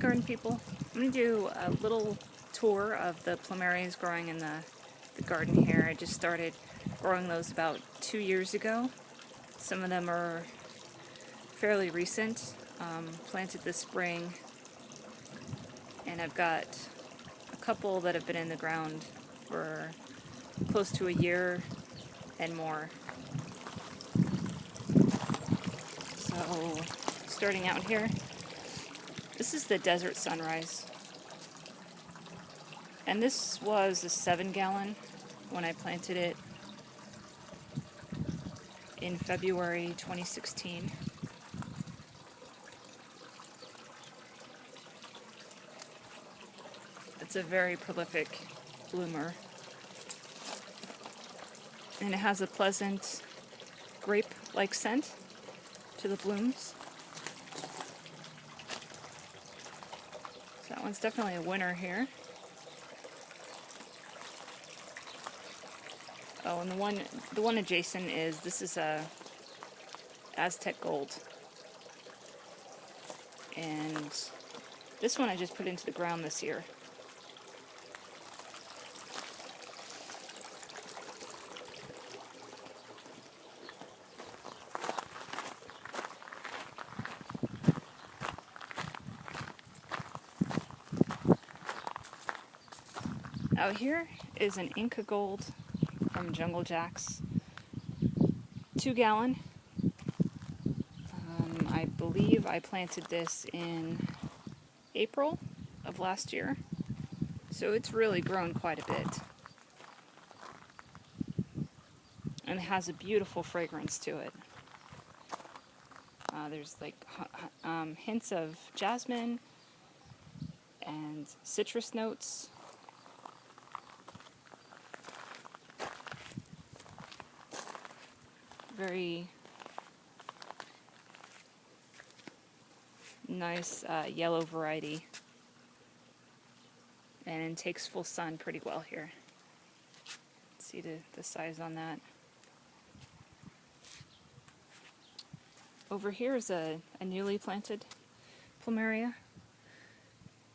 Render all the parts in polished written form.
garden people. I'm going to do a little tour of the Plumerias growing in the garden here. I just started growing those about 2 years ago. Some of them are fairly recent, planted this spring, and I've got a couple that have been in the ground for close to a year and more. So, starting out here, this is the Desert Sunrise. And this was a 7-gallon when I planted it in February 2016. It's a very prolific bloomer. And it has a pleasant grape-like scent to the blooms. So that one's definitely a winner here. Oh, and the one adjacent is, this is a Aztec Gold. And this one I just put into the ground this year. Out here is an Inca Gold from Jungle Jacks, 2-gallon. I believe I planted this in April of last year, so it's really grown quite a bit. And it has a beautiful fragrance to it. There's like hints of jasmine and citrus notes. Very nice yellow variety, and it takes full sun pretty well here. See the size on that. Over here is a newly planted Plumeria,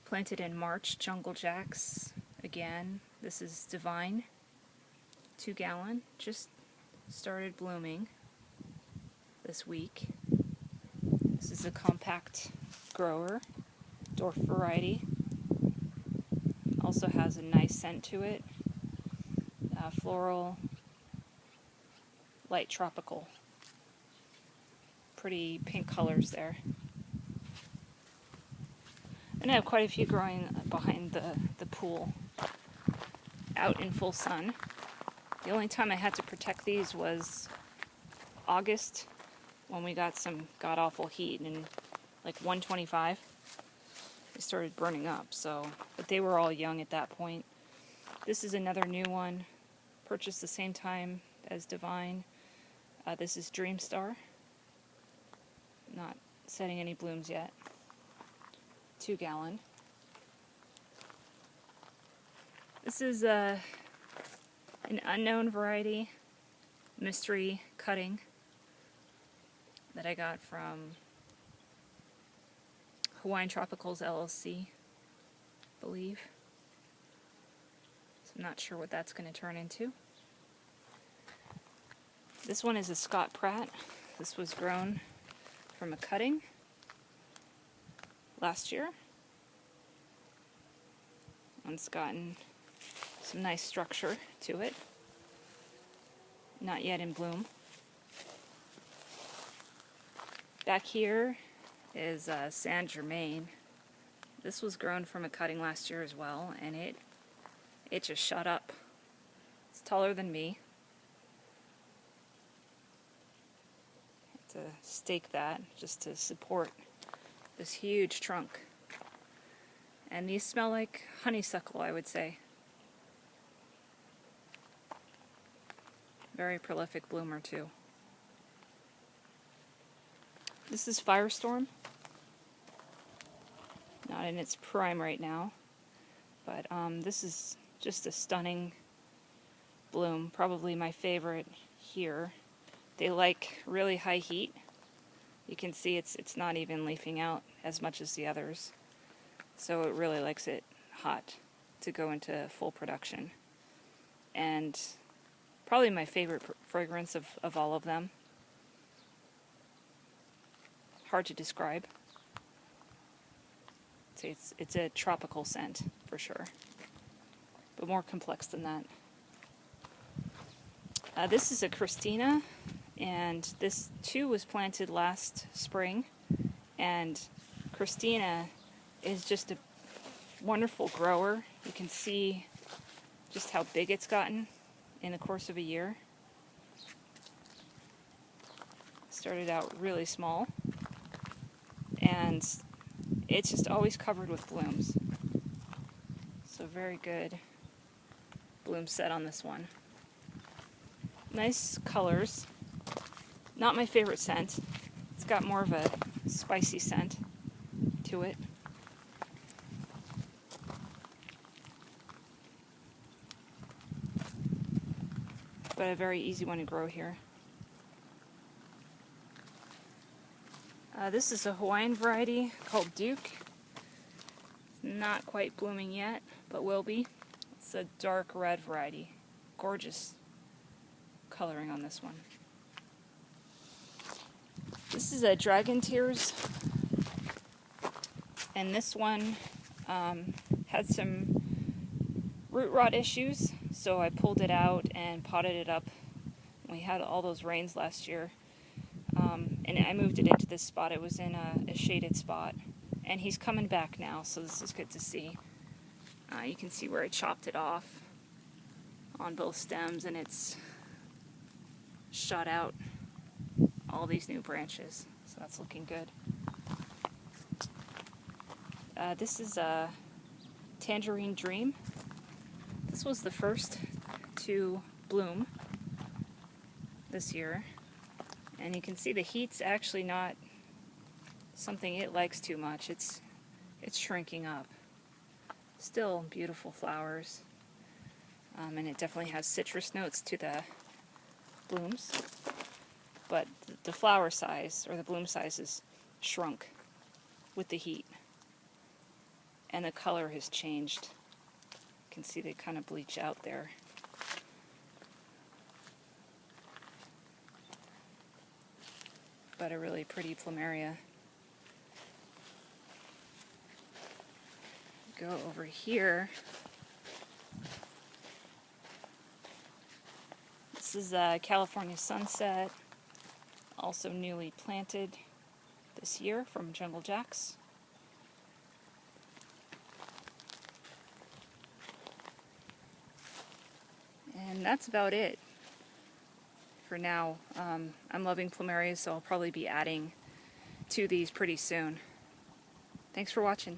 planted in March, Jungle Jacks again. This is Divine, 2-gallon, just started blooming this week. This is a compact grower, dwarf variety. Also has a nice scent to it. Floral, light tropical. Pretty pink colors there. And I have quite a few growing behind the pool, out in full sun. The only time I had to protect these was August, when we got some god-awful heat, and like 125, they started burning up, but they were all young at that point. This is another new one, purchased the same time as Divine. This is Dreamstar, not setting any blooms yet, 2-gallon. This is an unknown variety, mystery cutting, that I got from Hawaiian Tropicals LLC, I believe. So I'm not sure what that's going to turn into. This one is a Scott Pratt. This was grown from a cutting last year. And it's gotten some nice structure to it. Not yet in bloom. Back here is San Germain. This was grown from a cutting last year as well, and it just shot up. It's taller than me. I have to stake that just to support this huge trunk. And these smell like honeysuckle, I would say. Very prolific bloomer too. This is Firestorm. Not in its prime right now, but this is just a stunning bloom. Probably my favorite here. They like really high heat. You can see it's not even leafing out as much as the others. so it really likes it hot to go into full production. And probably my favorite fragrance of all of them. Hard to describe. It's a tropical scent for sure, but more complex than that. This is a Christina, and this too was planted last spring. And Christina is just a wonderful grower. You can see just how big it's gotten in the course of a year. Started out really small, and it's just always covered with blooms. So very good bloom set on this one. Nice colors. Not my favorite scent. It's got more of a spicy scent to it. But a very easy one to grow here. This is a Hawaiian variety called Duke. Not quite blooming yet, but will be. It's a dark red variety. Gorgeous coloring on this one. This is a Dragon Tears, and this one had some root rot issues, so I pulled it out and potted it up. We had all those rains last year. And I moved it into this spot. It was in a shaded spot. And he's coming back now, so this is good to see. You can see where I chopped it off on both stems, and it's shot out all these new branches. So that's looking good. This is a Tangerine Dream. This was the first to bloom this year. And you can see the heat's actually not something it likes too much. It's shrinking up. Still beautiful flowers. And it definitely has citrus notes to the blooms. But the flower size, or the bloom size, is shrunk with the heat. And the color has changed. You can see they kind of bleach out there. But a really pretty Plumeria. Go over here. This is a California Sunset, also newly planted this year from Jungle Jacks. And that's about it for now. I'm loving Plumeria, so I'll probably be adding to these pretty soon. Thanks for watching.